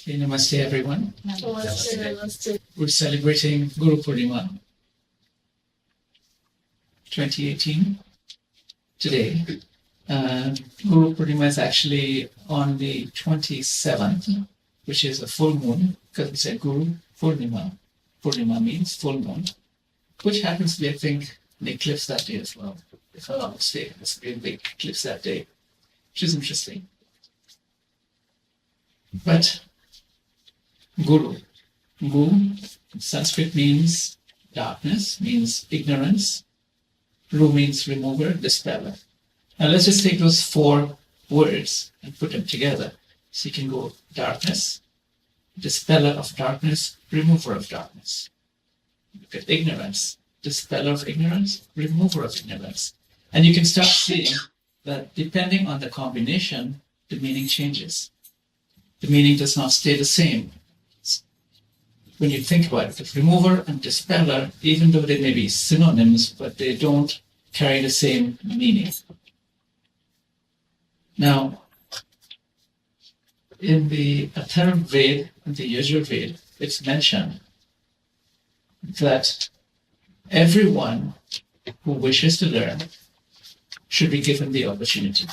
Okay, namaste everyone. Namaste. Namaste. We're celebrating Guru Poornima 2018 today. Guru Poornima is actually on the 27th, which is a full moon, because we said Guru Poornima. Poornima means full moon, which happens to be, I think, an eclipse that day as well. If I'm not mistaken, it's a big eclipse that day, which is interesting. But Guru. Gu in Sanskrit means darkness, means ignorance. Ru means remover, dispeller. Now let's just take those four words and put them together. So you can go darkness, dispeller of darkness, remover of darkness. Look at ignorance, dispeller of ignorance, remover of ignorance. And you can start seeing that depending on the combination, the meaning changes. The meaning does not stay the same. When you think about it, the remover and dispeller, even though they may be synonyms, but they don't carry the same meaning. Now, in the Atharva Veda and the Yajur Veda, it's mentioned that everyone who wishes to learn should be given the opportunity.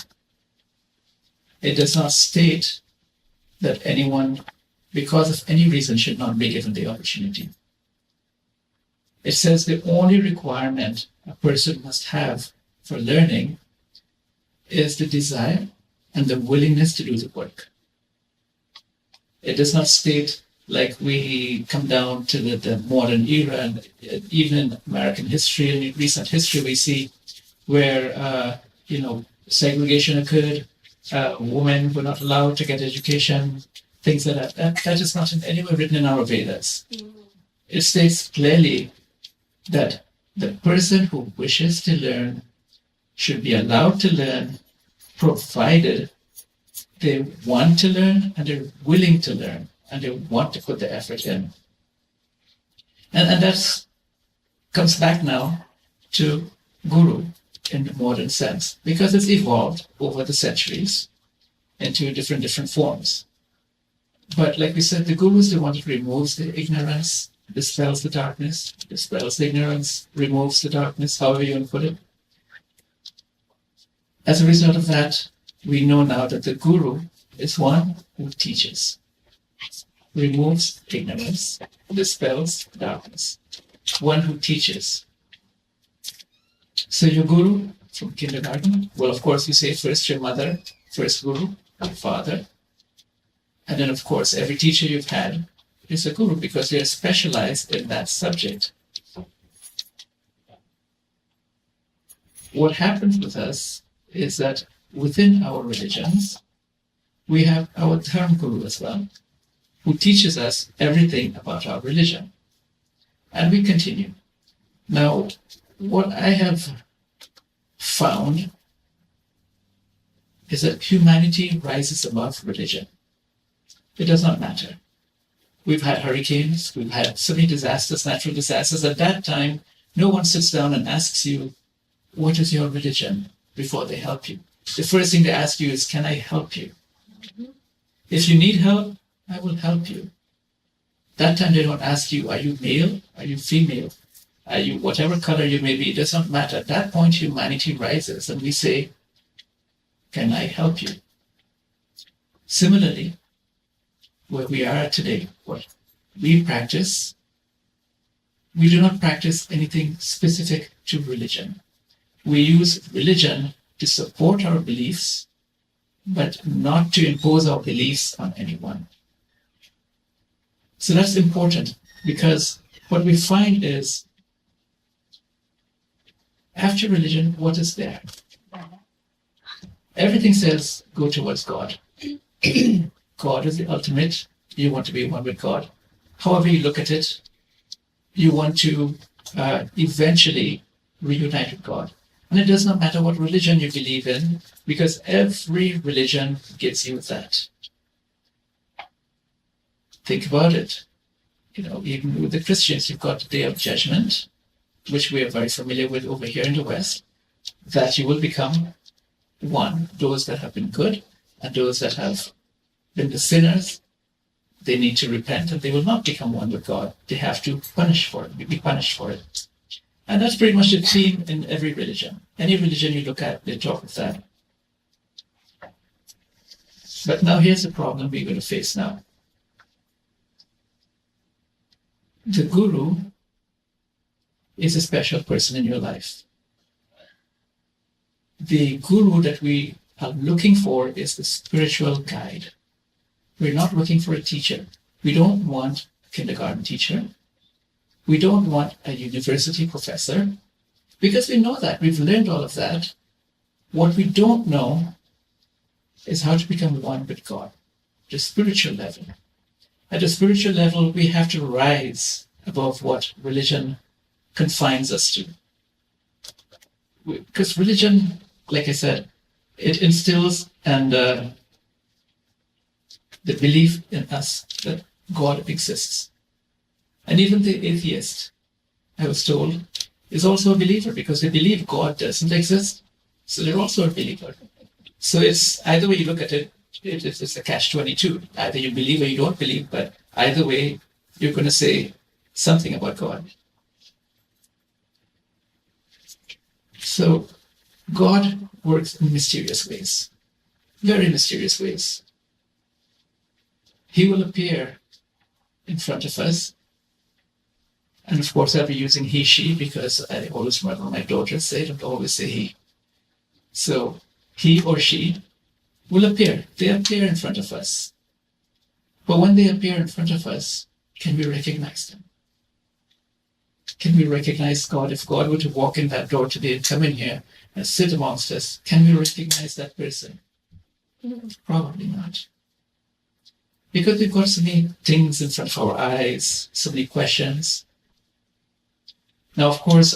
It does not state that anyone, because of any reason, should not be given the opportunity. It says the only requirement a person must have for learning is the desire and the willingness to do the work. It does not state, like we come down to the modern era, and even in American history and in recent history, we see where segregation occurred, women were not allowed to get education, things like that. That is not in any way written in our Vedas. It states clearly that the person who wishes to learn should be allowed to learn, provided they want to learn and they're willing to learn and they want to put the effort in. And that comes back now to Guru in the modern sense, because it's evolved over the centuries into different forms. But like we said, the Guru is the one that removes the ignorance, dispels the darkness, dispels the ignorance, removes the darkness, however you want to put it. As a result of that, we know now that the Guru is one who teaches, removes ignorance, dispels darkness, one who teaches. So your Guru from kindergarten, well, of course, you say first your mother, first Guru, your father. And then, of course, every teacher you've had is a Guru because they're specialized in that subject. What happens with us is that within our religions, we have our Dharma Guru as well, who teaches us everything about our religion. And we continue. Now, what I have found is that humanity rises above religion. It does not matter. We've had hurricanes, we've had so many disasters, natural disasters. At that time, no one sits down and asks you, what is your religion, before they help you. The first thing they ask you is, can I help you? If you need help, I will help you. That time they don't ask you, are you male? Are you female? Are you whatever color you may be? It does not matter. At that point, humanity rises and we say, can I help you? Similarly, where we are today, what we practice, we do not practice anything specific to religion. We use religion to support our beliefs, but not to impose our beliefs on anyone. So that's important, because what we find is, after religion, what is there? Everything says, go towards God. God is the ultimate. You want to be one with God. However you look at it, you want to eventually reunite with God. And it does not matter what religion you believe in, because every religion gives you that. Think about it. Even with the Christians, you've got the Day of Judgment, which we are very familiar with over here in the West, that you will become one, those that have been good and those that have been the sinners, they need to repent and they will not become one with God. They have to be punished for it. And that's pretty much the theme in every religion. Any religion you look at, they talk of that. But now here's the problem we're going to face now. The guru is a special person in your life. The guru that we are looking for is the spiritual guide. We're not looking for a teacher. We don't want a kindergarten teacher. We don't want a university professor, because we know that. We've learned all of that. What we don't know is how to become one with God, the spiritual level. At the spiritual level, we have to rise above what religion confines us to. Because religion, like I said, it instills the belief in us that God exists. And even the atheist, I was told, is also a believer because they believe God doesn't exist. So they're also a believer. So it's either way you look at it, it's a catch-22. Either you believe or you don't believe, but either way, you're going to say something about God. So God works in mysterious ways, very mysterious ways. He will appear in front of us. And of course, I'll be using he, she, because I always remember my daughter say, don't always say he. So he or she will appear. They appear in front of us. But when they appear in front of us, can we recognize them? Can we recognize God? If God were to walk in that door today and come in here and sit amongst us, can we recognize that person? Probably not. Because we've got so many things in front of our eyes, so many questions. Now, of course,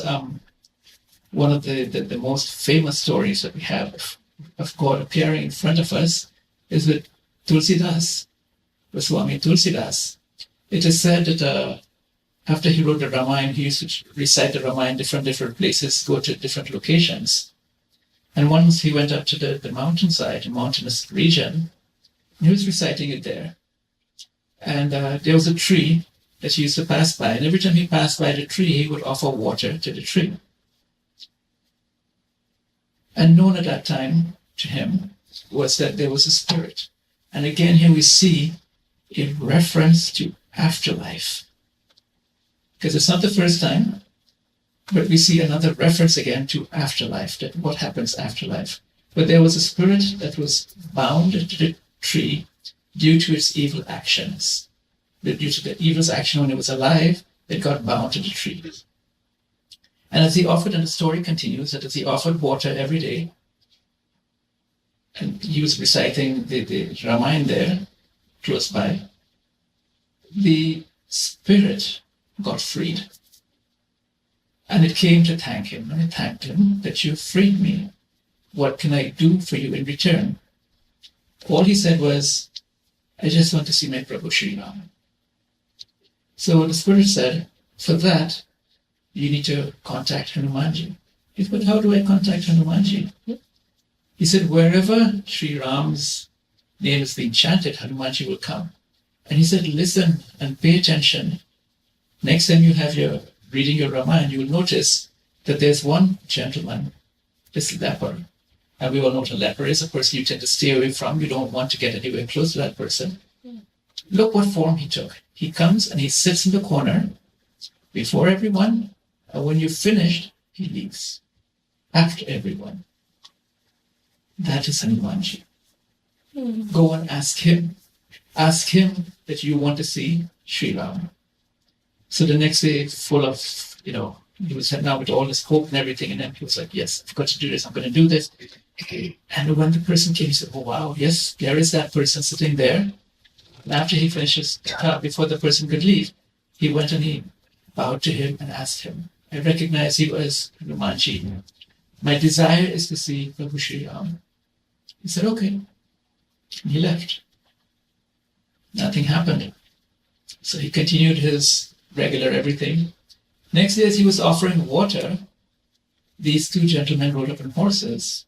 one of the most famous stories that we have of God appearing in front of us is with Tulsidas, with Swami Tulsidas. It is said that after he wrote the Ramayana, he used to recite the Ramayana in different places, go to different locations. And once he went up to the mountainside, a mountainous region, and he was reciting it there. And there was a tree that he used to pass by. And every time he passed by the tree, he would offer water to the tree. And known at that time to him was that there was a spirit. And again, here we see a reference to afterlife. Because it's not the first time, but we see another reference again to afterlife, that what happens after life. But there was a spirit that was bound to the tree due to its evil actions. Due to the evil action when it was alive, it got bound to the tree. And as he offered, and the story continues, that as he offered water every day, and he was reciting the Ramayana there, close by, the spirit got freed. And it came to thank him, and it thanked him that you freed me. What can I do for you in return? All he said was, I just want to see my Prabhu Shri Ram. So the spirit said, for that, you need to contact Hanumanji. He said, but how do I contact Hanumanji? He said, wherever Shri Ram's name is being chanted, Hanumanji will come. And he said, listen and pay attention. Next time you have reading your Ramayana, you will notice that there's one gentleman, this leper. And we all know what a leper is, a person you tend to stay away from. You don't want to get anywhere close to that person. Look what form he took. He comes and he sits in the corner before everyone. And when you've finished, he leaves after everyone. That is Hanumanji. Go and ask him. Ask him that you want to see Sri Ram. So the next day, full of, he was now with all his hope and everything. And then he was like, yes, I've got to do this. I'm going to do this. And when the person came, he said, oh, wow, yes, there is that person sitting there. And after he finishes, before the person could leave, he went and he bowed to him and asked him. I recognize you as Hanumanji. My desire is to see Prabhu Shri Ram. He said, okay. And he left. Nothing happened. So he continued his regular everything. Next day, as he was offering water, these two gentlemen rode up on horses,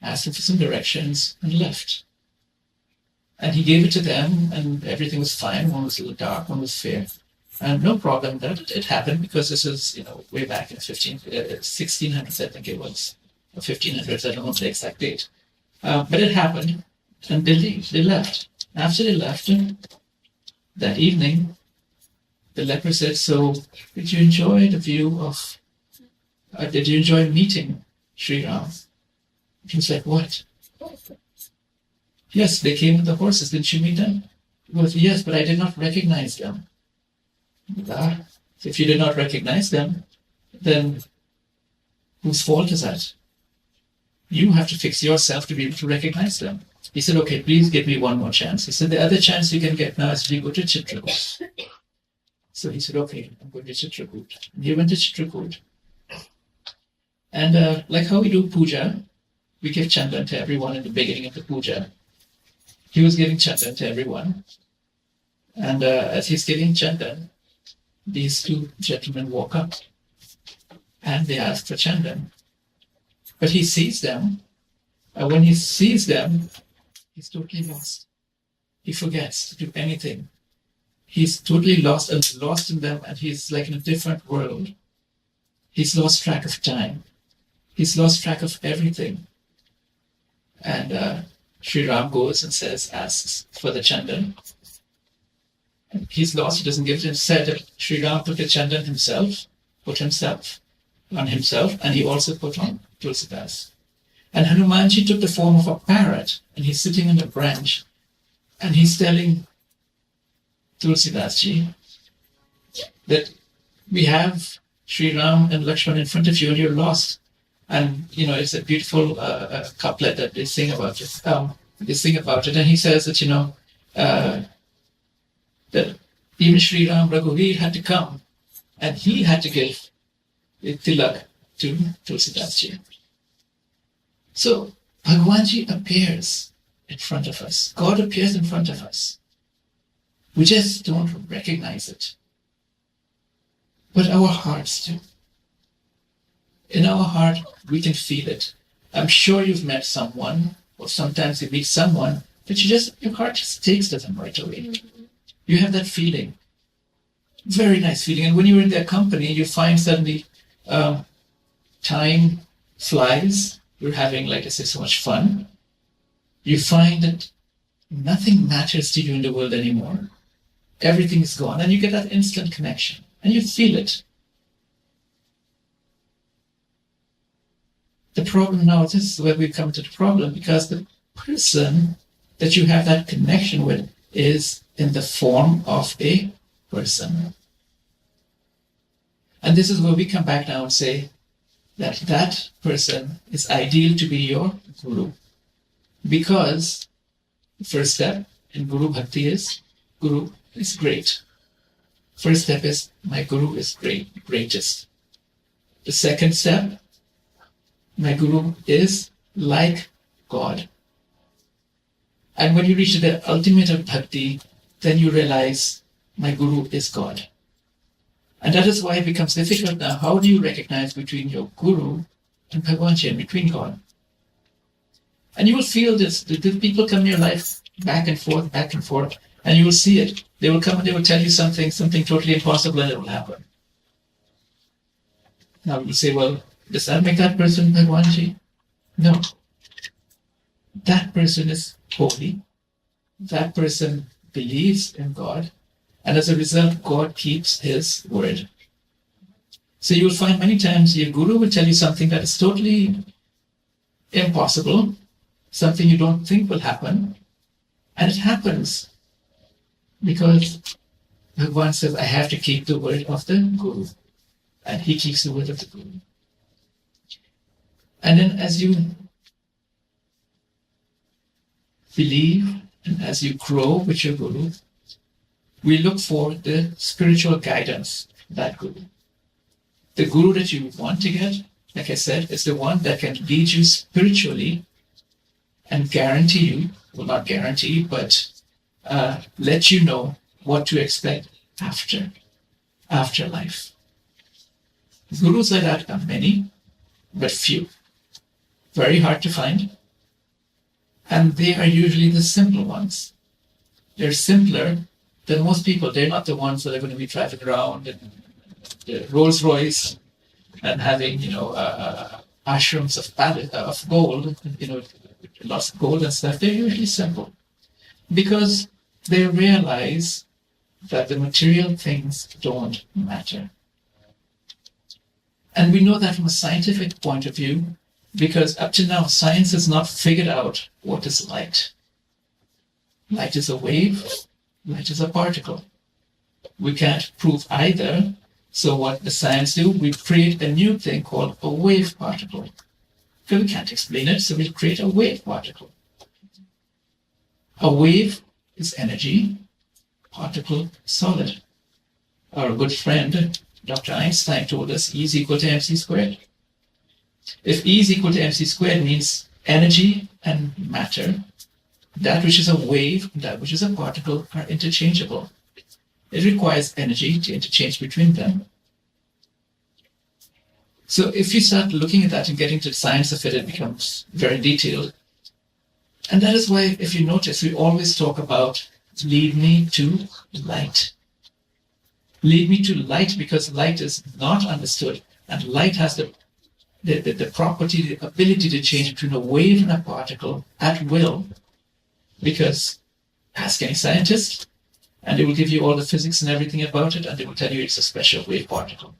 asked him for some directions, and left. And he gave it to them, and everything was fine. One was a little dark, one was fair. And no problem that it happened, because this is, way back in 1600s, I think it was, or 1500s, I don't know the exact date. But it happened, and they left. After they left, that evening, the leper said, "So, did you enjoy the view of, did you enjoy meeting Sri Ram?" He was like, "What?" "Yes, they came with the horses. Didn't you meet them?" He goes, "Yes, but I did not recognize them." If you did not recognize them, then whose fault is that? You have to fix yourself to be able to recognize them. He said, "Okay, please give me one more chance." He said, "The other chance you can get now is if you go to Chitrakoot." So he said, "Okay, I'm going to Chitrakoot." And he went to Chitrakoot. And like how we do puja, we give chandan to everyone in the beginning of the puja. He was giving chandan to everyone. And as he's giving chandan, these two gentlemen walk up and they ask for chandan. But he sees them. And when he sees them, he's totally lost. He forgets to do anything. He's totally lost in them, and he's like in a different world. He's lost track of time. He's lost track of everything. And Sri Ram goes and asks for the chandan. And he's lost, he doesn't give it. Instead, Sri Ram took the chandan himself, put himself on himself, and he also put on Tulsidas. And Hanumanji took the form of a parrot, and he's sitting on a branch, and he's telling Tulsidasji that we have Sri Ram and Lakshman in front of you, and you're lost. And it's a beautiful couplet that they sing about it. And he says that that even Sri Ram Raghuveer had to come, and he had to give tilak to Tulsidasji. So Bhagwanji appears in front of us. God appears in front of us. We just don't recognize it. But our hearts do. In our heart, we can feel it. I'm sure you've met someone, or sometimes you meet someone, but your heart just takes to them right away. You have that feeling. Very nice feeling. And when you're in their company, you find suddenly time flies. You're having, like I say, so much fun. You find that nothing matters to you in the world anymore. Everything is gone. And you get that instant connection. And you feel it. The problem now, this is where we come to the problem, because the person that you have that connection with is in the form of a person. And this is where we come back now and say that that person is ideal to be your guru. Because the first step in Guru Bhakti is great. First step is my guru is greatest. The second step, my guru is like God. And when you reach the ultimate of bhakti, then you realize my guru is God. And that is why it becomes difficult now. How do you recognize between your guru and Bhagwanji, and between God? And you will feel this. The people come in your life back and forth, and you will see it. They will come and they will tell you something totally impossible, and it will happen. Now you will say, well, does that make that person Bhagwanji? No. That person is holy. That person believes in God. And as a result, God keeps his word. So you will find many times your guru will tell you something that is totally impossible, something you don't think will happen, and it happens. Because Bhagwan says, I have to keep the word of the guru. And he keeps the word of the guru. And then as you believe and as you grow with your guru, we look for the spiritual guidance of that guru. The guru that you want to get, like I said, is the one that can lead you spiritually and guarantee you, well, not guarantee, but let you know what to expect after life. Gurus like that are many, but few. Very hard to find. And they are usually the simple ones. They're simpler than most people. They're not the ones that are going to be driving around in the Rolls Royce and having, ashrams of gold, lots of gold and stuff. They're usually simple because they realize that the material things don't matter. And we know that from a scientific point of view, because up to now, science has not figured out what is light. Light is a wave, light is a particle. We can't prove either. So what the science do, we create a new thing called a wave particle. Because we can't explain it, so we'll create a wave particle. A wave is energy, particle solid. Our good friend, Dr. Einstein, told us E is equal to mc squared. If E is equal to mc squared means energy and matter, that which is a wave and that which is a particle are interchangeable. It requires energy to interchange between them. So if you start looking at that and getting to the science of it, it becomes very detailed. And that is why, if you notice, we always talk about lead me to light. Lead me to light, because light is not understood. And light has the property, the ability to change between a wave and a particle at will. Because ask any scientist, and they will give you all the physics and everything about it, and they will tell you it's a special wave particle.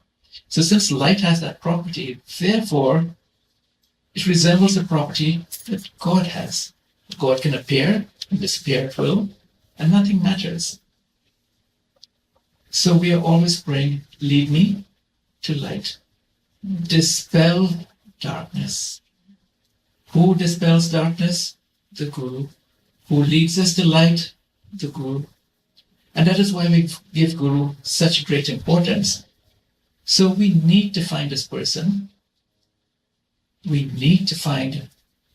So since light has that property, therefore, it resembles the property that God has. God can appear and disappear at will, and nothing matters. So we are always praying, lead me to light. Dispel darkness. Who dispels darkness? The Guru. Who leads us to light? The Guru. And that is why we give Guru such great importance. So we need to find this person. We need to find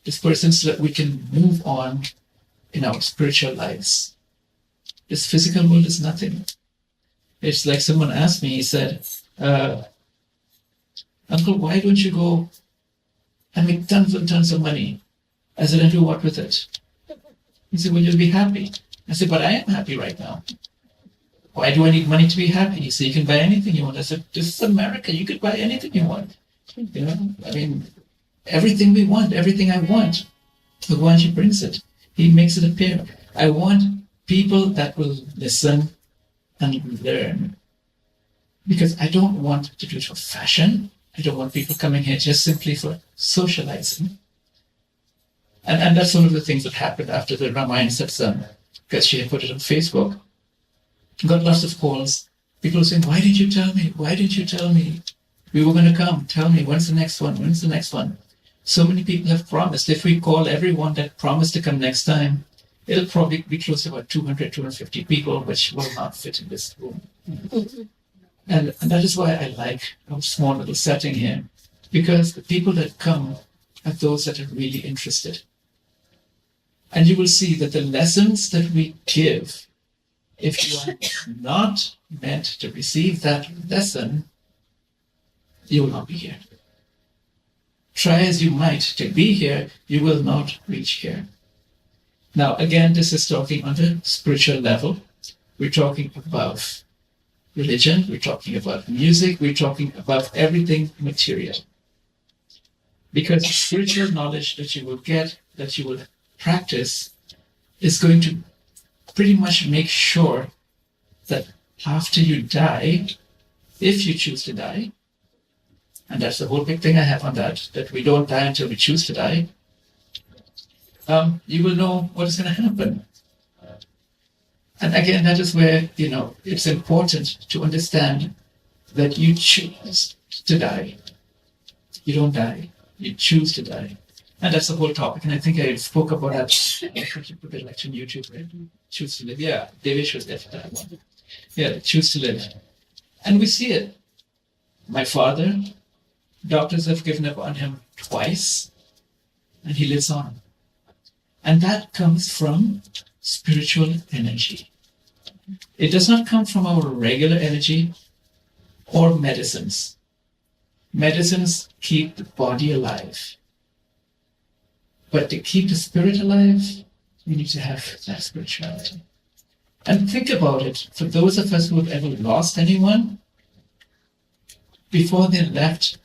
this person so that we can move on in our spiritual lives. This physical world is nothing. It's like someone asked me, he said, Uncle, why don't you go and make tons and tons of money? I said, and do what with it? He said, well, you'll be happy. I said, but I am happy right now. Why do I need money to be happy? He said, you can buy anything you want. I said, this is America. You could buy anything you want. Everything we want, everything I want, the one she brings it. He makes it appear. I want people that will listen and learn. Because I don't want to do it for fashion. I don't want people coming here just simply for socializing. And that's one of the things that happened after the Ramayana satsang, because she had put it on Facebook. Got lots of calls. People saying, why didn't you tell me? Why didn't you tell me? We were going to come. Tell me, when's the next one? When's the next one? So many people have promised. If we call everyone that promised to come next time, it'll probably be close to about 200, 250 people, which will not fit in this room. And that is why I like our small little setting here, because the people that come are those that are really interested. And you will see that the lessons that we give, if you are not meant to receive that lesson, you will not be here. Try as you might to be here, you will not reach here. Now, again, this is talking on the spiritual level. We're talking about religion, we're talking about music, we're talking about everything material. Because spiritual knowledge that you will get, that you will practice, is going to pretty much make sure that after you die, if you choose to die, and that's the whole big thing I have on that we don't die until we choose to die, you will know what is going to happen. And again, that is where, it's important to understand that you choose to die. You don't die. You choose to die. And that's the whole topic. And I think I spoke about that. I should put the lecture on YouTube, right? Choose to live. Yeah, Devesh was there for that one. Yeah, choose to live. And we see it. My father, doctors have given up on him twice, and he lives on. And that comes from spiritual energy. It does not come from our regular energy or medicines. Medicines keep the body alive. But to keep the spirit alive, you need to have that spirituality. And think about it. For those of us who have ever lost anyone, before they left,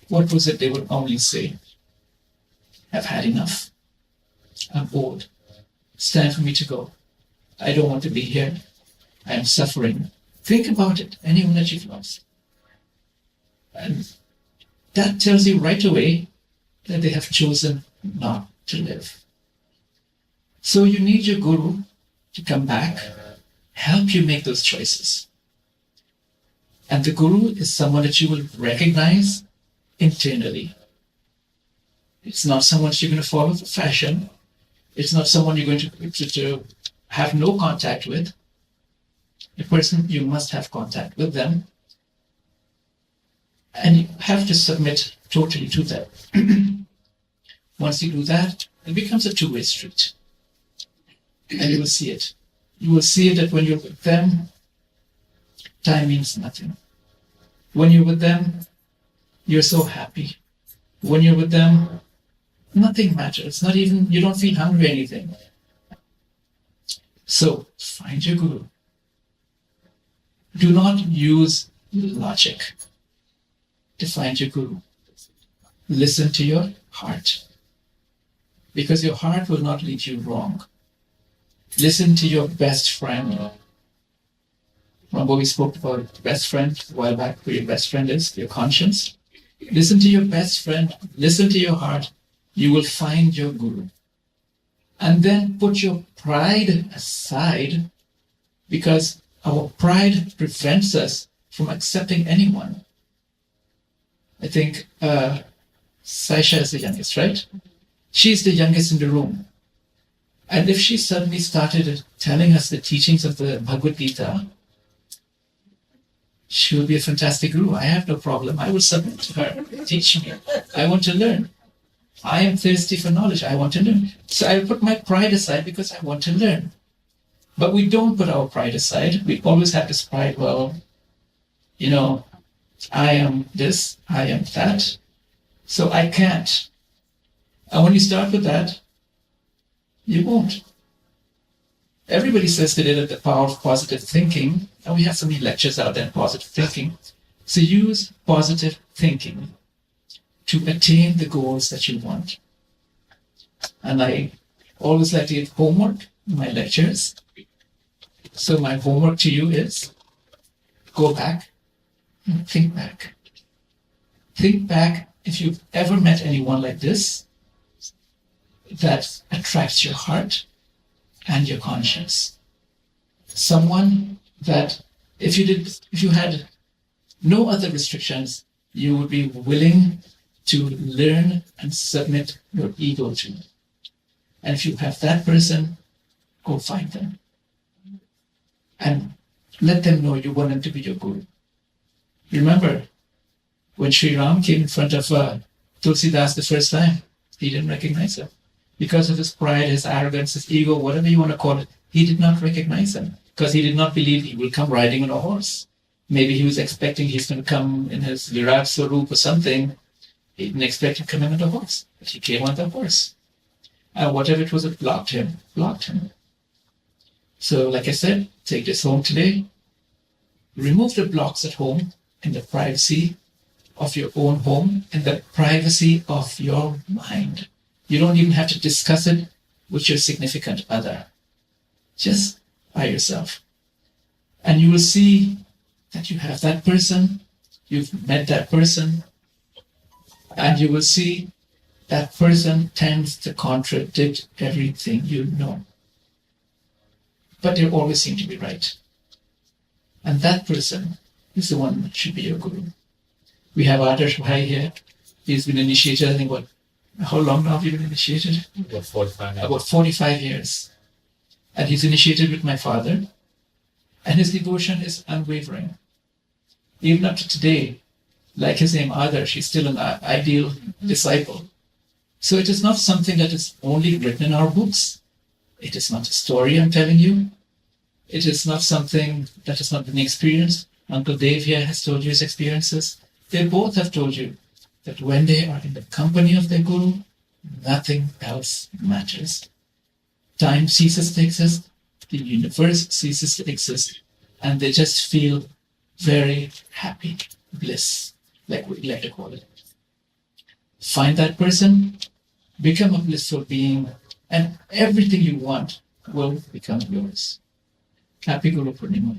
what was it they would only say? I've had enough. I'm old. It's time for me to go. I don't want to be here. I am suffering. Think about it. Anyone that you've lost. And that tells you right away that they have chosen not to live. So you need your guru to come back, help you make those choices. And the guru is someone that you will recognize internally. It's not someone you're going to follow for fashion. It's not someone you're going to have no contact with. A person, you must have contact with them. And you have to submit totally to them. Once you do that, it becomes a two-way street. And you will see it. You will see that when you're with them, time means nothing. When you're with them, you're so happy. When you're with them, nothing matters. Not even, you don't feel hungry or anything. So, find your guru. Do not use logic to find your guru. Listen to your heart. Because your heart will not lead you wrong. Listen to your best friend. Remember we spoke about best friend a while back, who your best friend is, your conscience. Listen to your best friend. Listen to your heart. You will find your guru. And then put your pride aside, because our pride prevents us from accepting anyone. I think Saisha is the youngest, right? She's the youngest in the room. And if she suddenly started telling us the teachings of the Bhagavad Gita, she will be a fantastic guru. I have no problem. I will submit to her. Teach me. I want to learn. I am thirsty for knowledge. I want to learn. So I put my pride aside because I want to learn. But we don't put our pride aside. We always have this pride, well, I am this, I am that, so I can't. And when you start with that, you won't. Everybody says today that the power of positive thinking, and we have so many lectures out there on positive thinking. So use positive thinking to attain the goals that you want. And I always like to give homework in my lectures. So my homework to you is go back and think back. Think back if you've ever met anyone like this that attracts your heart and your conscience. Someone that if you had no other restrictions, you would be willing to learn and submit your ego to. And if you have that person, go find them. And let them know you want them to be your guru. Remember, when Shri Ram came in front of Tulsidas the first time, he didn't recognize him. Because of his pride, his arrogance, his ego, whatever you want to call it, he did not recognize him. Because he did not believe he will come riding on a horse. Maybe he was expecting he's going to come in his Virat Swarup or something. He didn't expect him to come in on a horse. But he came on the horse. And whatever it was that blocked him. So, like I said, take this home today. Remove the blocks at home in the privacy of your own home, in the privacy of your mind. You don't even have to discuss it with your significant other. Just by yourself. And you will see that you have that person, you've met that person, and you will see that person tends to contradict everything you know. But they always seem to be right. And that person is the one that should be your guru. We have Adarsh Bhai here. He's been initiated, I think, how long now have you been initiated? About 45 years. About 45 years. And he's initiated with my father. And his devotion is unwavering. Even up to today, like his name Adarsh, he's still an ideal disciple. So it is not something that is only written in our books. It is not a story I'm telling you. It is not something that has not been experienced. Uncle Dave here has told you his experiences. They both have told you that when they are in the company of their guru, nothing else matters. Time ceases to exist. the universe ceases to exist, and they just feel very happy, bliss, like we like to call it. Find that person, become a blissful being, and everything you want will become yours. Happy Guru Poornima.